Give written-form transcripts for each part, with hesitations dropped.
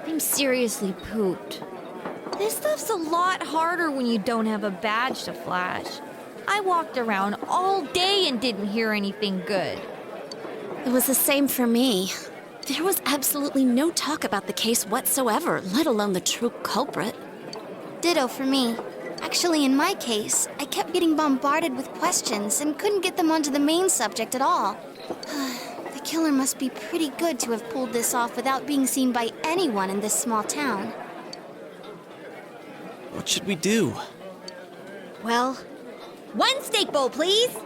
I'm seriously pooped. This stuff's a lot harder when you don't have a badge to flash. I walked around all day and didn't hear anything good. It was the same for me. There was absolutely no talk about the case whatsoever, let alone the true culprit. Ditto for me. Actually, in my case, I kept getting bombarded with questions and couldn't get them onto the main subject at all. The killer must be pretty good to have pulled this off without being seen by anyone in this small town. What should we do? Well, one steak bowl, please.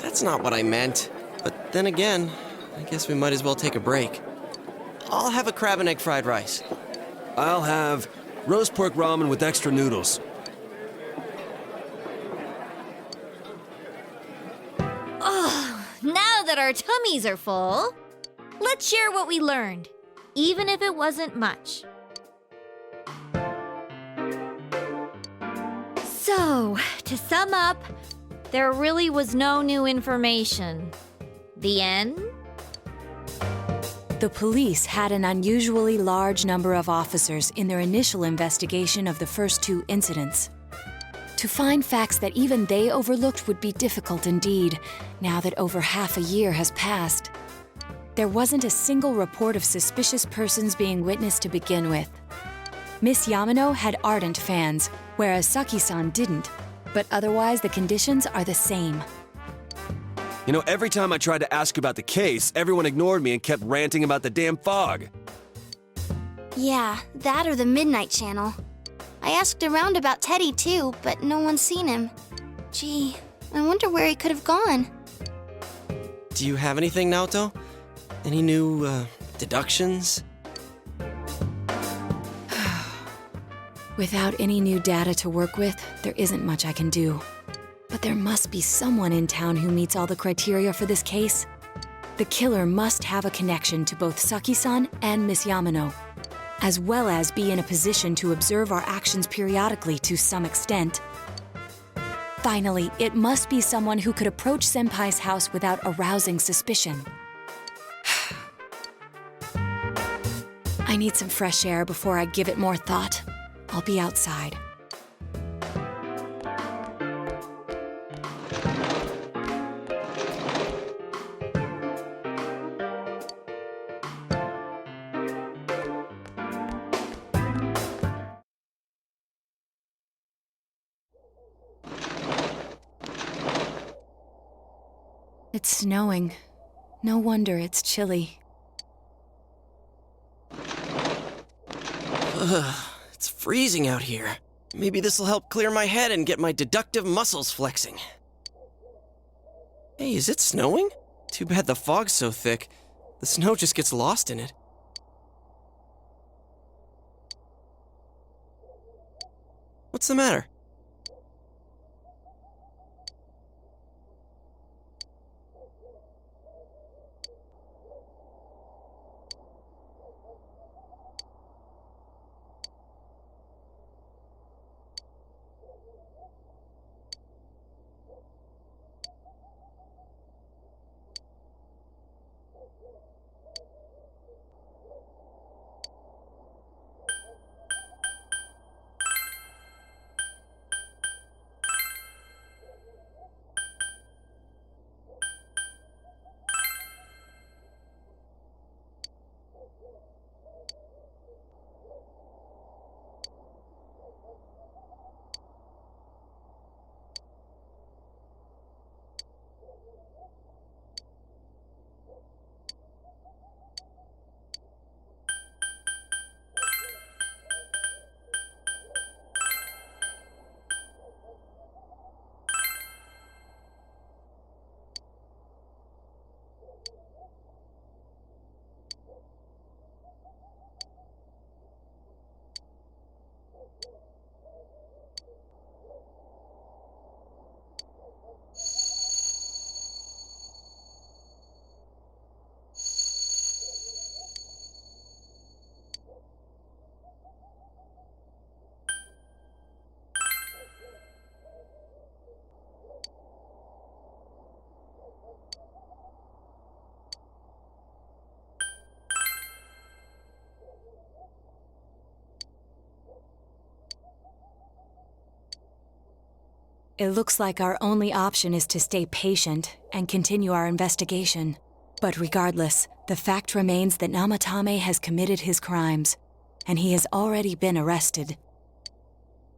That's not what I meant. But then again, I guess we might as well take a break. I'll have a crab and egg fried rice. I'll have roast pork ramen with extra noodles. Now that our tummies are full, let's share what we learned, even if it wasn't much. So, to sum up, there really was no new information. The end? The police had an unusually large number of officers in their initial investigation of the first two incidents. To find facts that even they overlooked would be difficult indeed, now that over half a year has passed. There wasn't a single report of suspicious persons being witnessed to begin with. Miss Yamano had ardent fans, whereas Saki-san didn't, but otherwise the conditions are the same. You know, every time I tried to ask about the case, everyone ignored me and kept ranting about the damn fog. Yeah, that or the Midnight Channel. I asked around about Teddy too, but no one's seen him. Gee, I wonder where he could have gone. Do you have anything, Naoto? Any new, deductions? Without any new data to work with, there isn't much I can do. But there must be someone in town who meets all the criteria for this case. The killer must have a connection to both Saki-san and Miss Yamano, as well as be in a position to observe our actions periodically to some extent. Finally, it must be someone who could approach Senpai's house without arousing suspicion. I need some fresh air before I give it more thought. I'll be outside. It's snowing. No wonder it's chilly. It's freezing out here. Maybe this'll help clear my head and get my deductive muscles flexing. Hey, is it snowing? Too bad the fog's so thick. The snow just gets lost in it. What's the matter? It looks like our only option is to stay patient and continue our investigation. But regardless, the fact remains that Namatame has committed his crimes, and he has already been arrested.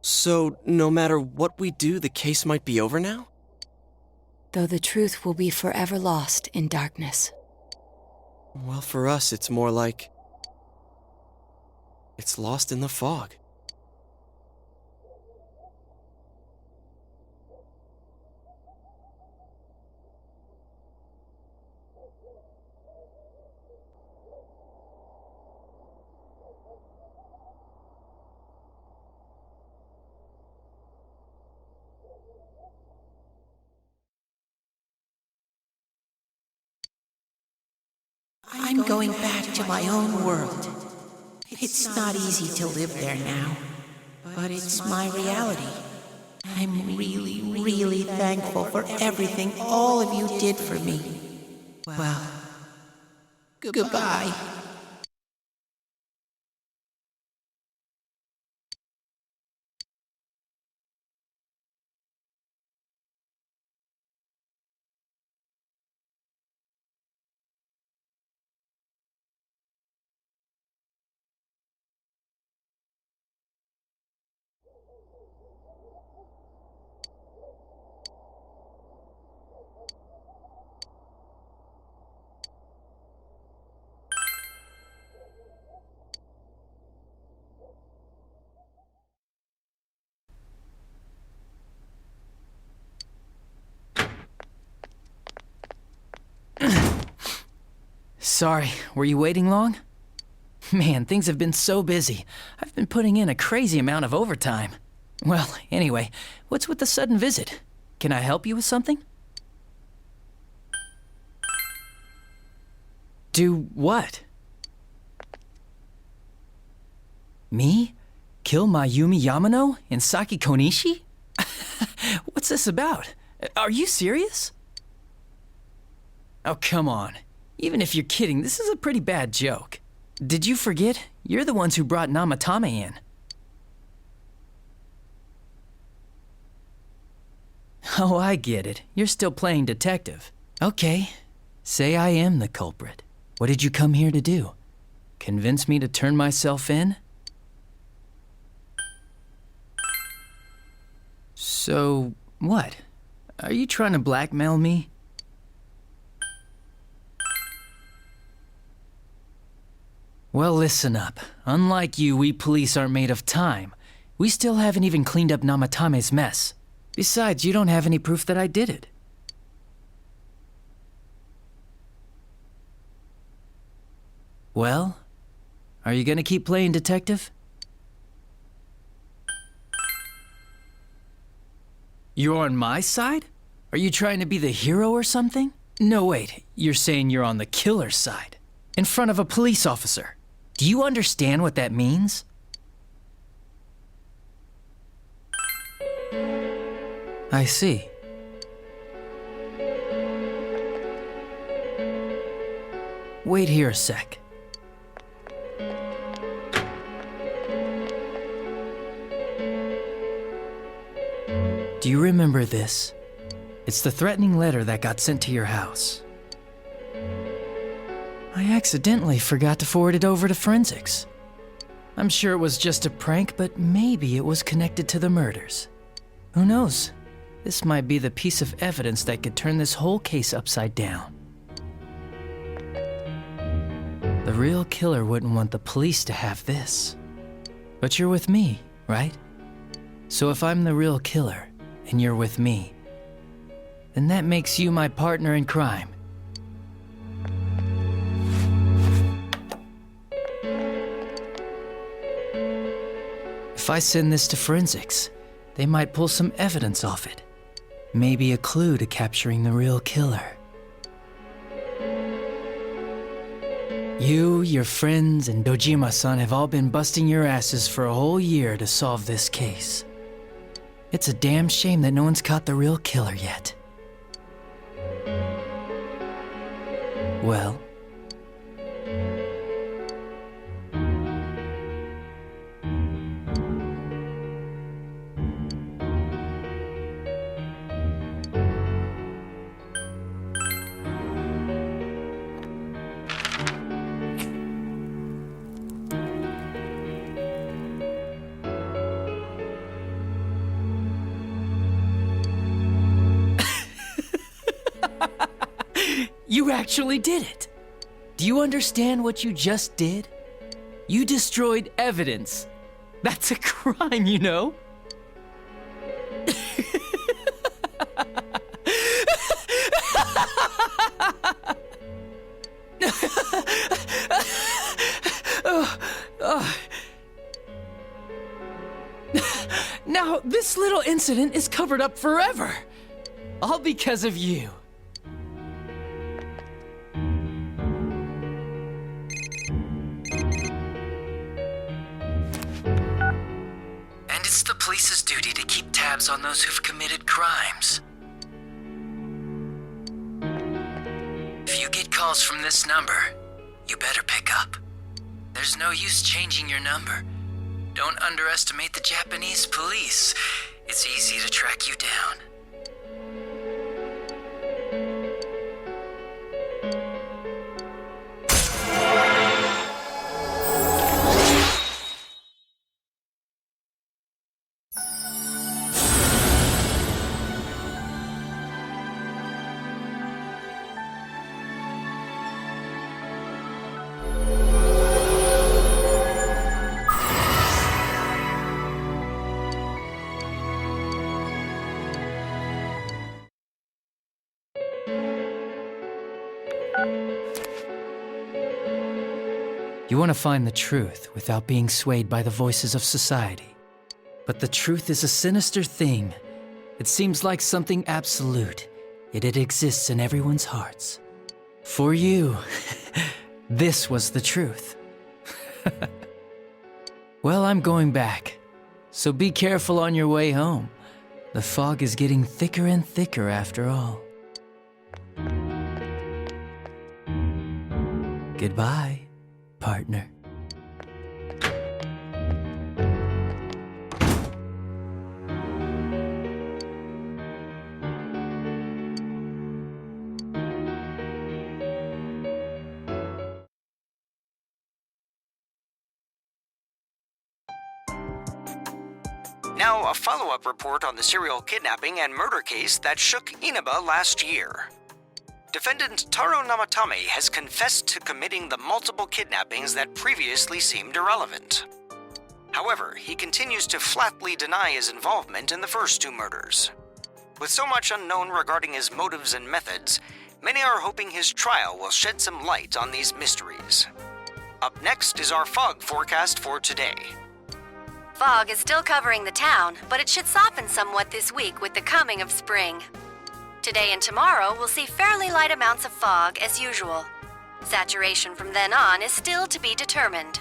So, no matter what we do, the case might be over now? Though the truth will be forever lost in darkness. Well, for us, it's more like... it's lost in the fog. I'm going back to my own world. It's not easy to live there now, but it's my reality. I'm really, really thankful for everything all of you did for me. Well, goodbye. Sorry, were you waiting long? Man, things have been so busy. I've been putting in a crazy amount of overtime. Well, anyway, what's with the sudden visit? Can I help you with something? Do what? Me? Kill Mayumi Yamano and Saki Konishi? What's this about? Are you serious? Oh, come on. Even if you're kidding, this is a pretty bad joke. Did you forget? You're the ones who brought Namatame in. Oh, I get it. You're still playing detective. Okay. Say I am the culprit. What did you come here to do? Convince me to turn myself in? So, what? Are you trying to blackmail me? Well, listen up. Unlike you, we police aren't made of time. We still haven't even cleaned up Namatame's mess. Besides, you don't have any proof that I did it. Well, are you gonna keep playing detective? You're on my side? Are you trying to be the hero or something? No, wait. You're saying you're on the killer's side. In front of a police officer. Do you understand what that means? I see. Wait here a sec. Do you remember this? It's the threatening letter that got sent to your house. I accidentally forgot to forward it over to forensics. I'm sure it was just a prank, but maybe it was connected to the murders. Who knows? This might be the piece of evidence that could turn this whole case upside down. The real killer wouldn't want the police to have this. But you're with me, right? So if I'm the real killer, and you're with me, then that makes you my partner in crime. If I send this to forensics, they might pull some evidence off it. Maybe a clue to capturing the real killer. You, your friends, and Dojima-san have all been busting your asses for a whole year to solve this case. It's a damn shame that no one's caught the real killer yet. Well... You actually did it! Do you understand what you just did? You destroyed evidence. That's a crime, you know? Now, this little incident is covered up forever. All because of you. And it's the police's duty to keep tabs on those who've committed crimes. If you get calls from this number, you better pick up. There's no use changing your number. Don't underestimate the Japanese police. It's easy to track you down. You want to find the truth without being swayed by the voices of society. But the truth is a sinister thing. It seems like something absolute, yet it exists in everyone's hearts. For you, this was the truth. Well, I'm going back, so be careful on your way home. The fog is getting thicker and thicker after all. Goodbye, partner. Now, a follow-up report on the serial kidnapping and murder case that shook Inaba last year. Defendant Taro Namatame has confessed to committing the multiple kidnappings that previously seemed irrelevant. However, he continues to flatly deny his involvement in the first two murders. With so much unknown regarding his motives and methods, many are hoping his trial will shed some light on these mysteries. Up next is our fog forecast for today. Fog is still covering the town, but it should soften somewhat this week with the coming of spring. Today and tomorrow we'll see fairly light amounts of fog as usual. Saturation from then on is still to be determined.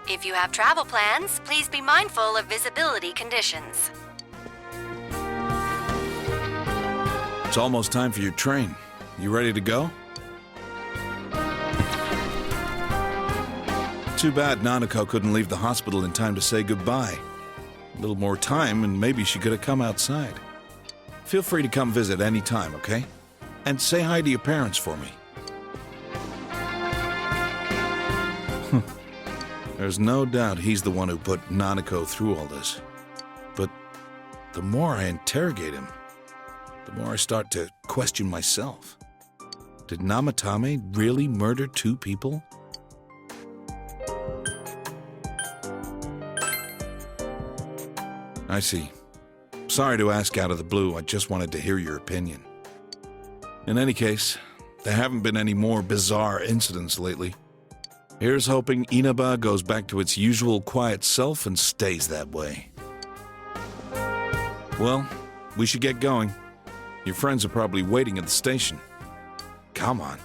If you have travel plans, please be mindful of visibility conditions. It's almost time for your train. You ready to go? Too bad Nanako couldn't leave the hospital in time to say goodbye. A little more time and maybe she could have come outside. Feel free to come visit any time, okay? And say hi to your parents for me. There's no doubt he's the one who put Nanako through all this. But the more I interrogate him, the more I start to question myself. Did Namatame really murder two people? I see. Sorry to ask out of the blue, I just wanted to hear your opinion. In any case, there haven't been any more bizarre incidents lately. Here's hoping Inaba goes back to its usual quiet self and stays that way. Well, we should get going. Your friends are probably waiting at the station. Come on.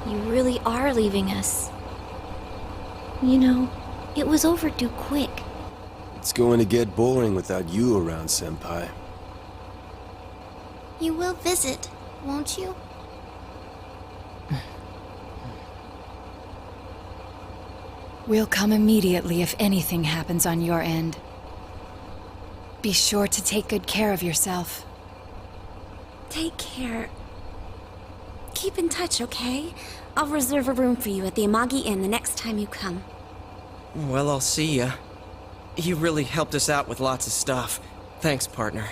You really are leaving us. You know, it was overdue quick. It's going to get boring without you around, Senpai. You will visit, won't you? We'll come immediately if anything happens on your end. Be sure to take good care of yourself. Take care. Keep in touch, okay? I'll reserve a room for you at the Amagi Inn the next time you come. Well, I'll see ya. You really helped us out with lots of stuff. Thanks, partner.